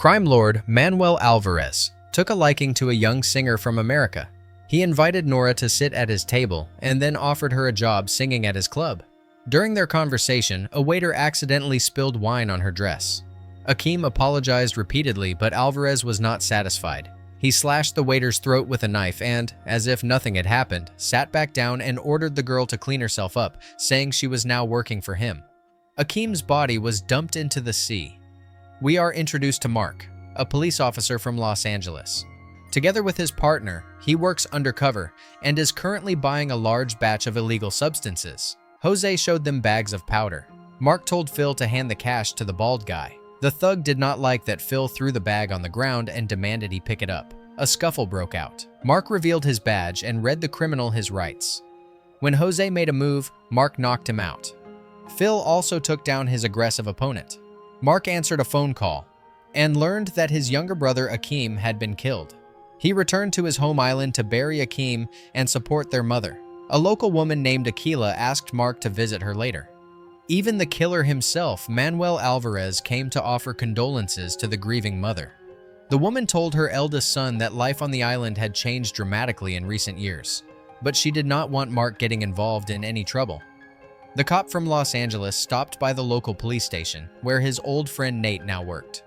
Crime lord Manuel Alvarez took a liking to a young singer from America. He invited Nora to sit at his table and then offered her a job singing at his club. During their conversation, a waiter accidentally spilled wine on her dress. Akeem apologized repeatedly, but Alvarez was not satisfied. He slashed the waiter's throat with a knife and, as if nothing had happened, sat back down and ordered the girl to clean herself up, saying she was now working for him. Akeem's body was dumped into the sea. We are introduced to Mark, a police officer from Los Angeles. Together with his partner, he works undercover and is currently buying a large batch of illegal substances. Jose showed them bags of powder. Mark told Phil to hand the cash to the bald guy. The thug did not like that Phil threw the bag on the ground and demanded he pick it up. A scuffle broke out. Mark revealed his badge and read the criminal his rights. When Jose made a move, Mark knocked him out. Phil also took down his aggressive opponent. Mark answered a phone call and learned that his younger brother Akeem had been killed. He returned to his home island to bury Akeem and support their mother. A local woman named Aquila asked Mark to visit her later. Even the killer himself, Manuel Alvarez, came to offer condolences to the grieving mother. The woman told her eldest son that life on the island had changed dramatically in recent years, but she did not want Mark getting involved in any trouble. The cop from Los Angeles stopped by the local police station, where his old friend Nate now worked.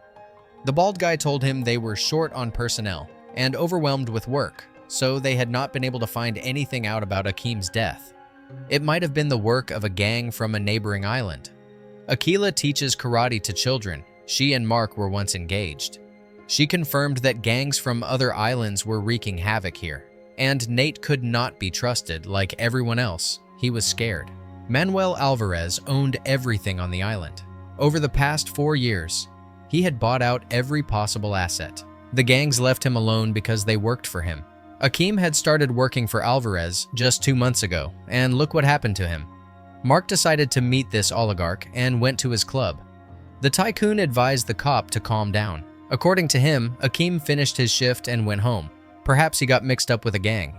The bald guy told him they were short on personnel and overwhelmed with work, so they had not been able to find anything out about Akeem's death. It might have been the work of a gang from a neighboring island. Aquila teaches karate to children. She and Mark were once engaged. She confirmed that gangs from other islands were wreaking havoc here, and Nate could not be trusted. Like everyone else, he was scared. Manuel Alvarez owned everything on the island. Over the past 4 years, he had bought out every possible asset. The gangs left him alone because they worked for him. Akeem had started working for Alvarez just 2 months ago, and look what happened to him. Mark decided to meet this oligarch and went to his club. The tycoon advised the cop to calm down. According to him, Akeem finished his shift and went home. Perhaps he got mixed up with a gang.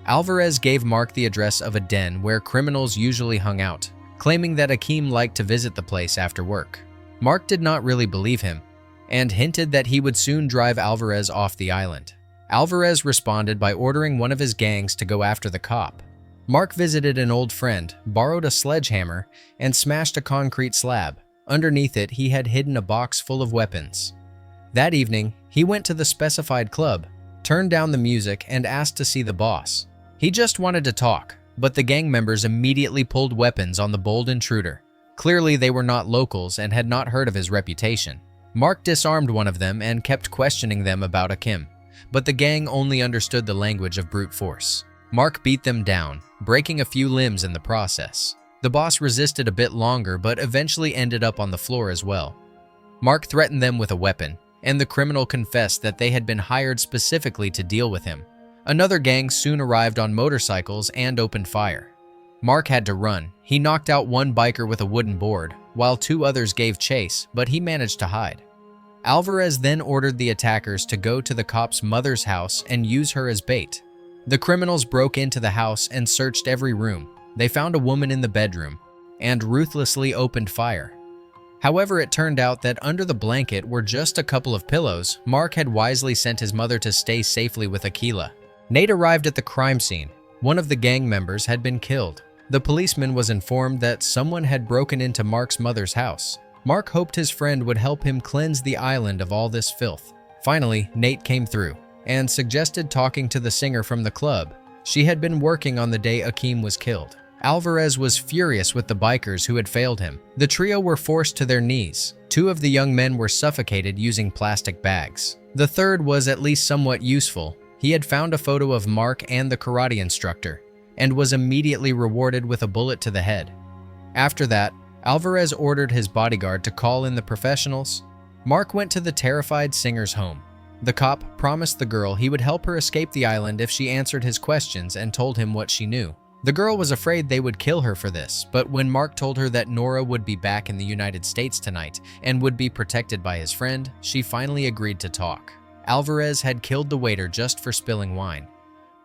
Alvarez gave Mark the address of a den where criminals usually hung out, claiming that Akeem liked to visit the place after work. Mark did not really believe him, and hinted that he would soon drive Alvarez off the island. Alvarez responded by ordering one of his gangs to go after the cop. Mark visited an old friend, borrowed a sledgehammer, and smashed a concrete slab. Underneath it, he had hidden a box full of weapons. That evening, he went to the specified club, turned down the music, and asked to see the boss. He just wanted to talk, but the gang members immediately pulled weapons on the bold intruder. Clearly, they were not locals and had not heard of his reputation. Mark disarmed one of them and kept questioning them about Akeem, but the gang only understood the language of brute force. Mark beat them down, breaking a few limbs in the process. The boss resisted a bit longer, but eventually ended up on the floor as well. Mark threatened them with a weapon, and the criminal confessed that they had been hired specifically to deal with him. Another gang soon arrived on motorcycles and opened fire. Mark had to run. He knocked out one biker with a wooden board, while 2 others gave chase, but he managed to hide. Alvarez then ordered the attackers to go to the cop's mother's house and use her as bait. The criminals broke into the house and searched every room. They found a woman in the bedroom and ruthlessly opened fire. However, it turned out that under the blanket were just a couple of pillows. Mark had wisely sent his mother to stay safely with Aquila. Nate arrived at the crime scene. One of the gang members had been killed. The policeman was informed that someone had broken into Mark's mother's house. Mark hoped his friend would help him cleanse the island of all this filth. Finally, Nate came through and suggested talking to the singer from the club. She had been working on the day Akeem was killed. Alvarez was furious with the bikers who had failed him. The trio were forced to their knees. 2 of the young men were suffocated using plastic bags. The third was at least somewhat useful. He had found a photo of Mark and the karate instructor, and was immediately rewarded with a bullet to the head. After that, Alvarez ordered his bodyguard to call in the professionals. Mark went to the terrified singer's home. The cop promised the girl he would help her escape the island if she answered his questions and told him what she knew. The girl was afraid they would kill her for this, but when Mark told her that Nora would be back in the United States tonight and would be protected by his friend, she finally agreed to talk. Alvarez had killed the waiter just for spilling wine.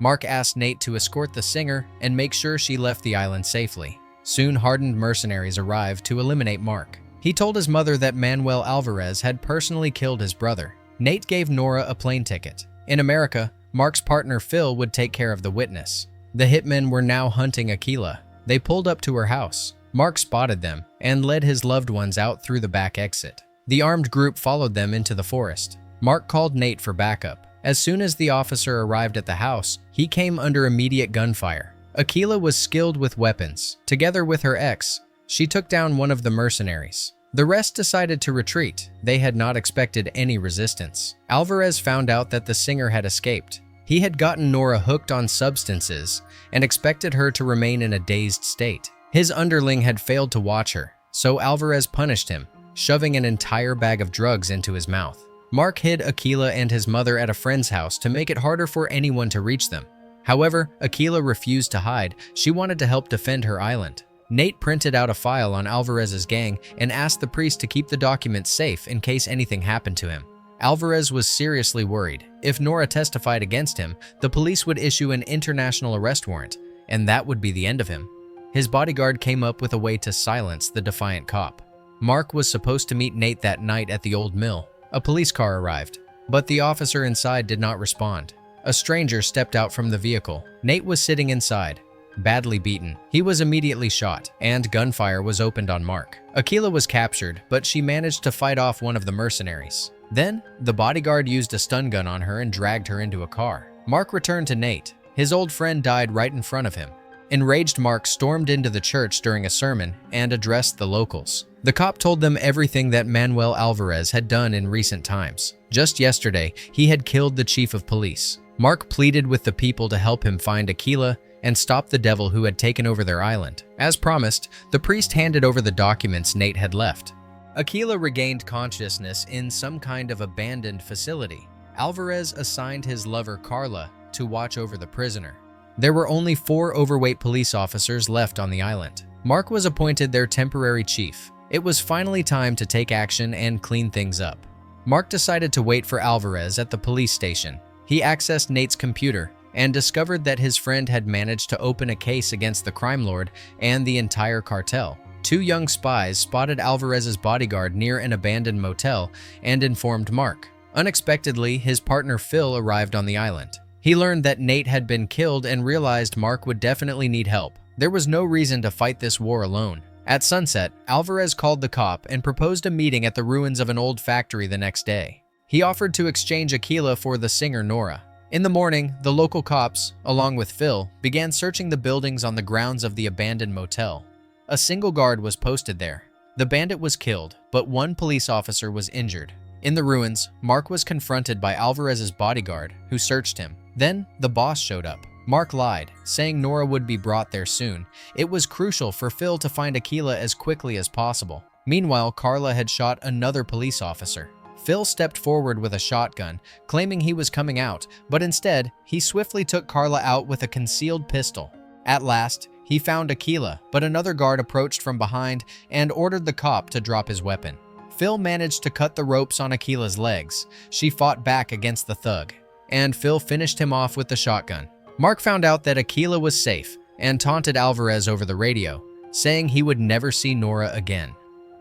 Mark asked Nate to escort the singer and make sure she left the island safely. Soon, hardened mercenaries arrived to eliminate Mark. He told his mother that Manuel Alvarez had personally killed his brother. Nate gave Nora a plane ticket. In America, Mark's partner Phil would take care of the witness. The hitmen were now hunting Aquila. They pulled up to her house. Mark spotted them and led his loved ones out through the back exit. The armed group followed them into the forest. Mark called Nate for backup. As soon as the officer arrived at the house, he came under immediate gunfire. Aquila was skilled with weapons. Together with her ex, she took down one of the mercenaries. The rest decided to retreat. They had not expected any resistance. Alvarez found out that the singer had escaped. He had gotten Nora hooked on substances and expected her to remain in a dazed state. His underling had failed to watch her, so Alvarez punished him, shoving an entire bag of drugs into his mouth. Mark hid Aquila and his mother at a friend's house to make it harder for anyone to reach them. However, Aquila refused to hide. She wanted to help defend her island. Nate printed out a file on Alvarez's gang and asked the priest to keep the documents safe in case anything happened to him. Alvarez was seriously worried. If Nora testified against him, the police would issue an international arrest warrant, and that would be the end of him. His bodyguard came up with a way to silence the defiant cop. Mark was supposed to meet Nate that night at the old mill. A police car arrived, but the officer inside did not respond. A stranger stepped out from the vehicle. Nate was sitting inside, badly beaten. He was immediately shot, and gunfire was opened on Mark. Aquila was captured, but she managed to fight off one of the mercenaries. Then, the bodyguard used a stun gun on her and dragged her into a car. Mark returned to Nate. His old friend died right in front of him. Enraged, Mark stormed into the church during a sermon and addressed the locals. The cop told them everything that Manuel Alvarez had done in recent times. Just yesterday, he had killed the chief of police. Mark pleaded with the people to help him find Aquila and stop the devil who had taken over their island. As promised, the priest handed over the documents Nate had left. Aquila regained consciousness in some kind of abandoned facility. Alvarez assigned his lover Carla to watch over the prisoner. There were only 4 overweight police officers left on the island. Mark was appointed their temporary chief. It was finally time to take action and clean things up. Mark decided to wait for Alvarez at the police station. He accessed Nate's computer and discovered that his friend had managed to open a case against the crime lord and the entire cartel. 2 young spies spotted Alvarez's bodyguard near an abandoned motel and informed Mark. Unexpectedly, his partner Phil arrived on the island. He learned that Nate had been killed and realized Mark would definitely need help. There was no reason to fight this war alone. At sunset, Alvarez called the cop and proposed a meeting at the ruins of an old factory the next day. He offered to exchange Aquila for the singer Nora. In the morning, the local cops, along with Phil, began searching the buildings on the grounds of the abandoned motel. A single guard was posted there. The bandit was killed, but 1 police officer was injured. In the ruins, Mark was confronted by Alvarez's bodyguard, who searched him. Then, the boss showed up. Mark lied, saying Nora would be brought there soon. It was crucial for Phil to find Aquila as quickly as possible. Meanwhile, Carla had shot another police officer. Phil stepped forward with a shotgun, claiming he was coming out, but instead, he swiftly took Carla out with a concealed pistol. At last, he found Aquila, but another guard approached from behind and ordered the cop to drop his weapon. Phil managed to cut the ropes on Aquila's legs. She fought back against the thug, and Phil finished him off with the shotgun. Mark found out that Aquila was safe and taunted Alvarez over the radio, saying he would never see Nora again.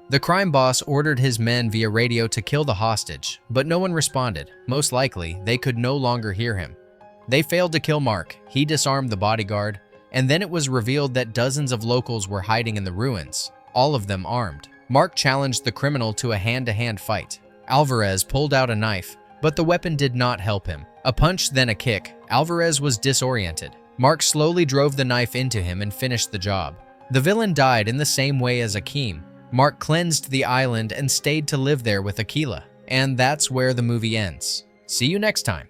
The crime boss ordered his men via radio to kill the hostage, but no one responded. Most likely, they could no longer hear him. They failed to kill Mark. He disarmed the bodyguard, and then it was revealed that dozens of locals were hiding in the ruins, all of them armed. Mark challenged the criminal to a hand-to-hand fight. Alvarez pulled out a knife, but the weapon did not help him. A punch, then a kick. Alvarez was disoriented. Mark slowly drove the knife into him and finished the job. The villain died in the same way as Akeem. Mark cleansed the island and stayed to live there with Aquila. And that's where the movie ends. See you next time.